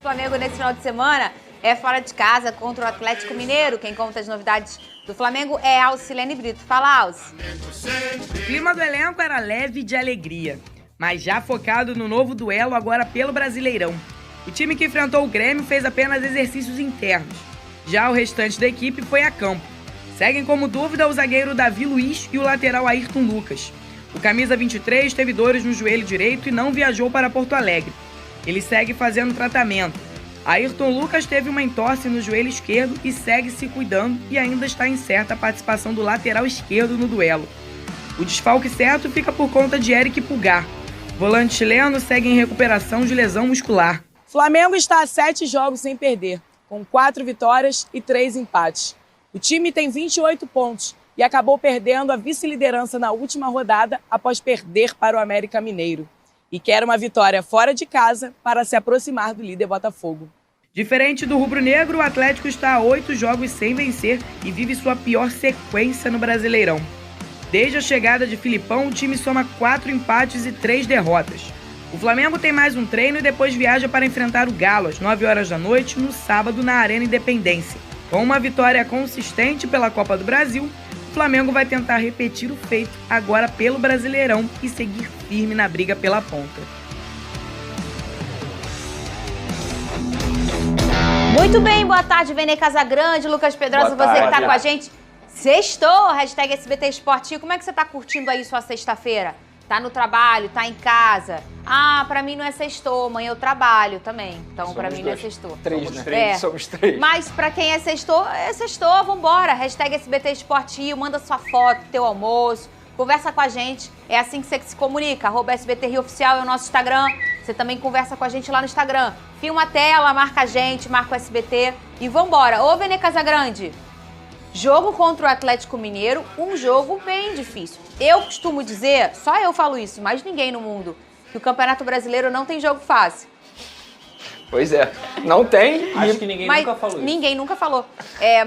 O Flamengo nesse final de semana é fora de casa contra o Atlético Mineiro. Quem conta as novidades do Flamengo é a Alcilene Brito. Fala, Alce. O clima do elenco era leve de alegria, mas já focado no novo duelo agora pelo Brasileirão. O time que enfrentou o Grêmio fez apenas exercícios internos. Já o restante da equipe foi a campo. Seguem como dúvida o zagueiro Davi Luiz e o lateral Ayrton Lucas. O camisa 23 teve dores no joelho direito e não viajou para Porto Alegre. Ele segue fazendo tratamento. Ayrton Lucas teve uma entorse no joelho esquerdo e segue se cuidando e ainda está incerta a participação do lateral esquerdo no duelo. O desfalque certo fica por conta de Eric Pulgar. O volante chileno segue em recuperação de lesão muscular. Flamengo está a 7 jogos sem perder, com 4 vitórias e 3 empates. O time tem 28 pontos e acabou perdendo a vice-liderança na última rodada após perder para o América Mineiro. E quer uma vitória fora de casa para se aproximar do líder Botafogo. Diferente do rubro-negro, o Atlético está a 8 jogos sem vencer e vive sua pior sequência no Brasileirão. Desde a chegada de Filipão, o time soma 4 empates e 3 derrotas. O Flamengo tem mais um treino e depois viaja para enfrentar o Galo às 9 horas da noite, no sábado, na Arena Independência. Com uma vitória consistente pela Copa do Brasil, o Flamengo vai tentar repetir o feito agora pelo Brasileirão e seguir firme na briga pela ponta. Muito bem, boa tarde, Vene Casagrande, Lucas Pedrosa, você que está com a gente. Sextou, hashtag SBT Esportivo. Como é que você está curtindo aí sua sexta-feira? Tá no trabalho, tá em casa? Ah, pra mim não é sextou, amanhã eu trabalho também. Então, pra mim não é sextou. Somos três. Mas pra quem é sextou, vambora. Hashtag SBT Esportivo, manda sua foto, teu almoço, conversa com a gente. É assim que você se comunica. @SBT Rio Oficial é o nosso Instagram. Você também conversa com a gente lá no Instagram. Filma a tela, marca a gente, marca o SBT e vambora. Ô, Vene Casagrande, jogo contra o Atlético Mineiro, um jogo bem difícil. Eu costumo dizer, só eu falo isso, mas ninguém no mundo, que o Campeonato Brasileiro não tem jogo fácil. Pois é, não tem. Acho que ninguém nunca falou isso. Ninguém nunca falou.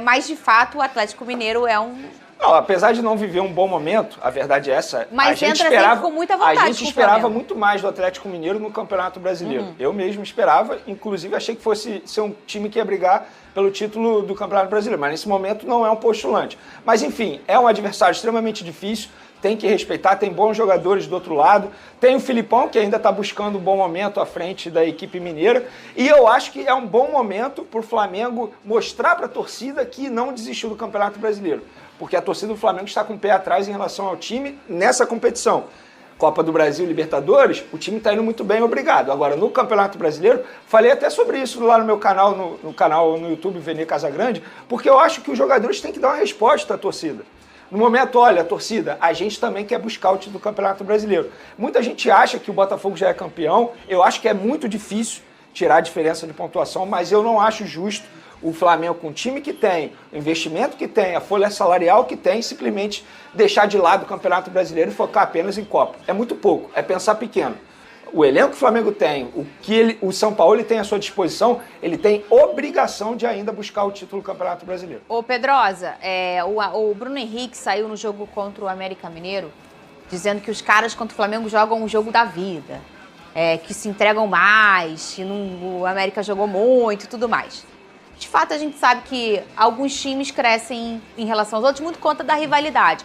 Mas, de fato, o Atlético Mineiro é um... Não, apesar de não viver um bom momento, a verdade é essa. Mas entra sempre com muita vontade. A gente esperava muito mais do Atlético Mineiro no Campeonato Brasileiro. Eu mesmo esperava, inclusive achei que fosse ser um time que ia brigar pelo título do Campeonato Brasileiro, mas nesse momento não é um postulante. Mas enfim, é um adversário extremamente difícil, tem que respeitar, tem bons jogadores do outro lado, tem o Filipão, que ainda está buscando um bom momento à frente da equipe mineira, e eu acho que é um bom momento para o Flamengo mostrar para a torcida que não desistiu do Campeonato Brasileiro, porque a torcida do Flamengo está com o pé atrás em relação ao time nessa competição. Copa do Brasil, Libertadores, o time está indo muito bem, obrigado. Agora, no Campeonato Brasileiro, falei até sobre isso lá no meu canal, no canal no YouTube, Vene Casagrande, porque eu acho que os jogadores têm que dar uma resposta à torcida. No momento, olha, torcida, a gente também quer buscar o título do Campeonato Brasileiro. Muita gente acha que o Botafogo já é campeão, eu acho que é muito difícil tirar a diferença de pontuação, mas eu não acho justo o Flamengo, com o time que tem, o investimento que tem, a folha salarial que tem, simplesmente deixar de lado o Campeonato Brasileiro e focar apenas em Copa. É muito pouco, é pensar pequeno. O elenco que o Flamengo tem, o São Paulo tem à sua disposição, ele tem obrigação de ainda buscar o título do Campeonato Brasileiro. Ô, Pedrosa, o Bruno Henrique saiu no jogo contra o América Mineiro dizendo que os caras contra o Flamengo jogam o jogo da vida, que se entregam mais, que o América jogou muito e tudo mais. De fato, a gente sabe que alguns times crescem em relação aos outros muito conta da rivalidade.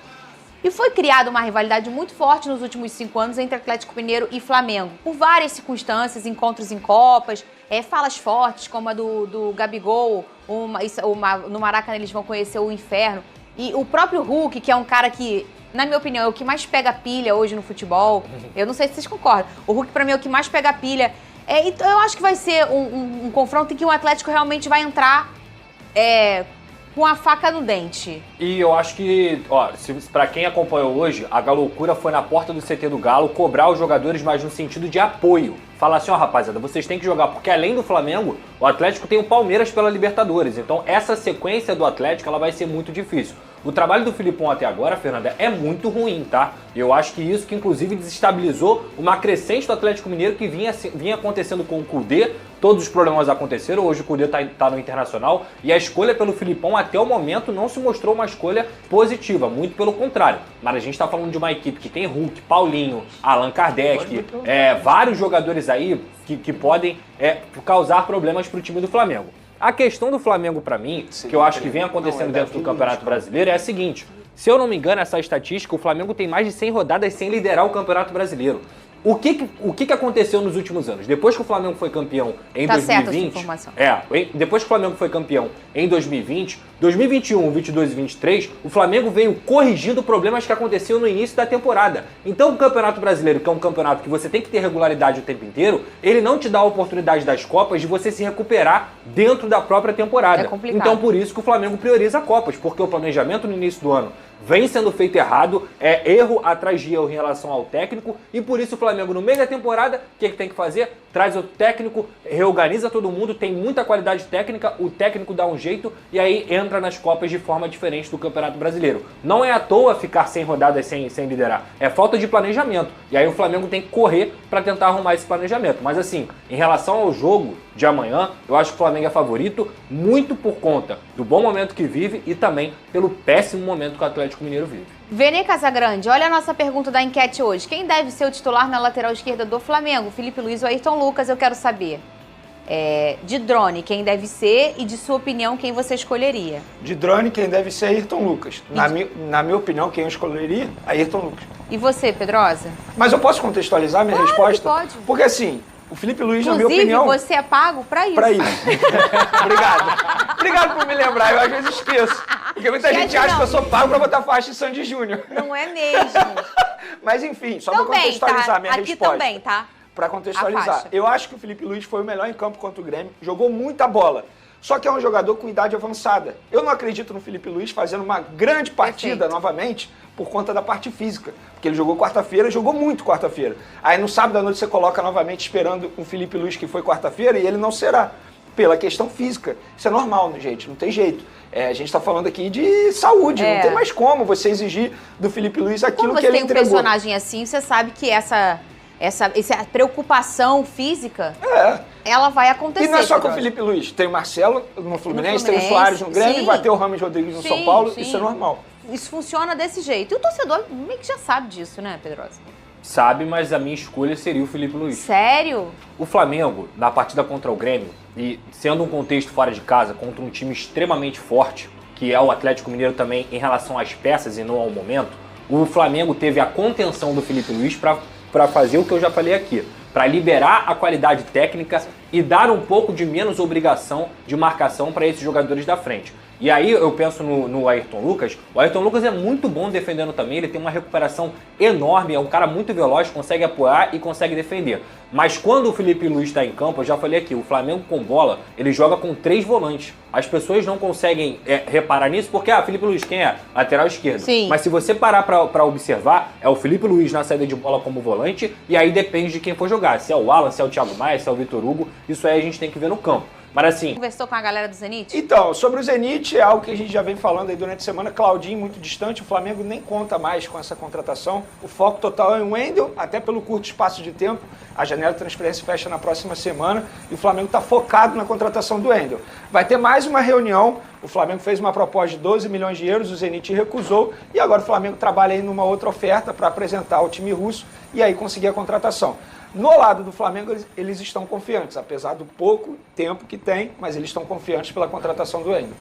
E foi criada uma rivalidade muito forte nos últimos 5 anos entre Atlético Mineiro e Flamengo. Por várias circunstâncias, encontros em Copas, falas fortes como a do Gabigol, no Maracanã eles vão conhecer o inferno. E o próprio Hulk, que é um cara que, na minha opinião, é o que mais pega pilha hoje no futebol. Eu não sei se vocês concordam. O Hulk, pra mim, é o que mais pega pilha. Então eu acho que vai ser um confronto em que o Atlético realmente vai entrar com a faca no dente. E eu acho que, pra quem acompanhou hoje, a loucura foi na porta do CT do Galo cobrar os jogadores mais no sentido de apoio. Falar assim, rapaziada, vocês têm que jogar, porque além do Flamengo, o Atlético tem o Palmeiras pela Libertadores. Então essa sequência do Atlético ela vai ser muito difícil. O trabalho do Filipão até agora, Fernanda, é muito ruim, tá? Eu acho que isso que inclusive desestabilizou uma crescente do Atlético Mineiro que vinha acontecendo com o Kudê. Todos os problemas aconteceram, hoje o Kudê tá no Internacional e a escolha pelo Filipão até o momento não se mostrou uma escolha positiva, muito pelo contrário. Mas a gente está falando de uma equipe que tem Hulk, Paulinho, Allan Kardec, vários jogadores aí que podem causar problemas para o time do Flamengo. A questão do Flamengo para mim, que eu acho que vem acontecendo dentro do Campeonato Brasileiro, é a seguinte. Se eu não me engano, essa estatística, o Flamengo tem mais de 100 rodadas sem liderar o Campeonato Brasileiro. O que aconteceu nos últimos anos? Depois que o Flamengo foi campeão em 2020... depois que o Flamengo foi campeão em 2020, 2021, 22 e 23, o Flamengo veio corrigindo problemas que aconteciam no início da temporada. Então o Campeonato Brasileiro, que é um campeonato que você tem que ter regularidade o tempo inteiro, ele não te dá a oportunidade das Copas de você se recuperar dentro da própria temporada. É complicado. Então por isso que o Flamengo prioriza Copas, porque o planejamento no início do ano vem sendo feito errado, é erro atrás de erro em relação ao técnico, e por isso o Flamengo no meio da temporada, o que tem que fazer? Traz o técnico, reorganiza todo mundo, tem muita qualidade técnica, o técnico dá um jeito e aí entra nas Copas de forma diferente do Campeonato Brasileiro. Não é à toa ficar sem rodadas sem liderar, é falta de planejamento, e aí o Flamengo tem que correr para tentar arrumar esse planejamento. Mas assim, em relação ao jogo de amanhã, eu acho que o Flamengo é favorito muito por conta do bom momento que vive e também pelo péssimo momento que o Atlético Mineiro vive. Vene Casagrande, olha a nossa pergunta da enquete hoje. Quem deve ser o titular na lateral esquerda do Flamengo? Felipe Luiz ou Ayrton Lucas? Eu quero saber. De Drone, quem deve ser e de sua opinião, quem você escolheria? De Drone, quem deve ser Ayrton Lucas. Na minha opinião, quem eu escolheria? Ayrton Lucas. E você, Pedrosa? Mas eu posso contextualizar minha resposta? Pode. Porque assim, o Felipe Luiz, Inclusive, na minha opinião... você é pago pra isso. Pra isso. Obrigado. Obrigado por me lembrar, eu às vezes esqueço. Porque muita gente acha que eu sou pago pra botar faixa em Sandy Júnior. Não é mesmo. Mas enfim, só pra contextualizar minha Aqui resposta. também, tá? Pra contextualizar. Eu acho que o Felipe Luiz foi o melhor em campo contra o Grêmio, jogou muita bola. Só que é um jogador com idade avançada. Eu não acredito no Felipe Luiz fazendo uma grande partida novamente por conta da parte física. Porque ele jogou quarta-feira, jogou muito quarta-feira. Aí no sábado à noite você coloca novamente esperando um Felipe Luiz que foi quarta-feira e ele não será. Pela questão física. Isso é normal, né, gente? Não tem jeito. A gente está falando aqui de saúde, não tem mais como você exigir do Felipe Luiz aquilo que ele entregou. Quando você tem um personagem assim, você sabe que essa preocupação física, ela vai acontecer. E não é só com o Felipe Luiz. Tem o Marcelo no Fluminense, tem o Soares no Grêmio, vai ter o Ramos Rodrigues no São Paulo. Isso é normal. Isso funciona desse jeito. E o torcedor meio que já sabe disso, né, Pedrosa? Sabe, mas a minha escolha seria o Felipe Luiz. Sério? O Flamengo, na partida contra o Grêmio, e sendo um contexto fora de casa, contra um time extremamente forte, que é o Atlético Mineiro também em relação às peças e não ao momento, o Flamengo teve a contenção do Felipe Luiz para fazer o que eu já falei aqui, para liberar a qualidade técnica e dar um pouco de menos obrigação de marcação para esses jogadores da frente. E aí eu penso no Ayrton Lucas. O Ayrton Lucas é muito bom defendendo também, ele tem uma recuperação enorme, é um cara muito veloz, consegue apoiar e consegue defender. Mas quando o Felipe Luiz está em campo, eu já falei aqui, o Flamengo com bola, ele joga com 3 volantes. As pessoas não conseguem reparar nisso porque, Felipe Luiz, quem é? Lateral esquerdo. Sim. Mas se você parar para observar, é o Felipe Luiz na saída de bola como volante, e aí depende de quem for jogar. Se é o Alan, se é o Thiago Maia, se é o Vitor Hugo, isso aí a gente tem que ver no campo. Mas assim... Conversou com a galera do Zenit? Então, sobre o Zenit, é algo que a gente já vem falando aí durante a semana. Claudinho muito distante, o Flamengo nem conta mais com essa contratação. O foco total é em Wendel, até pelo curto espaço de tempo. A janela de transferência fecha na próxima semana e o Flamengo está focado na contratação do Wendel. Vai ter mais uma reunião, o Flamengo fez uma proposta de 12 milhões de euros, o Zenit recusou e agora o Flamengo trabalha aí numa outra oferta para apresentar ao time russo e aí conseguir a contratação. No lado do Flamengo, eles estão confiantes, apesar do pouco tempo que tem, mas eles estão confiantes pela contratação do Wendel.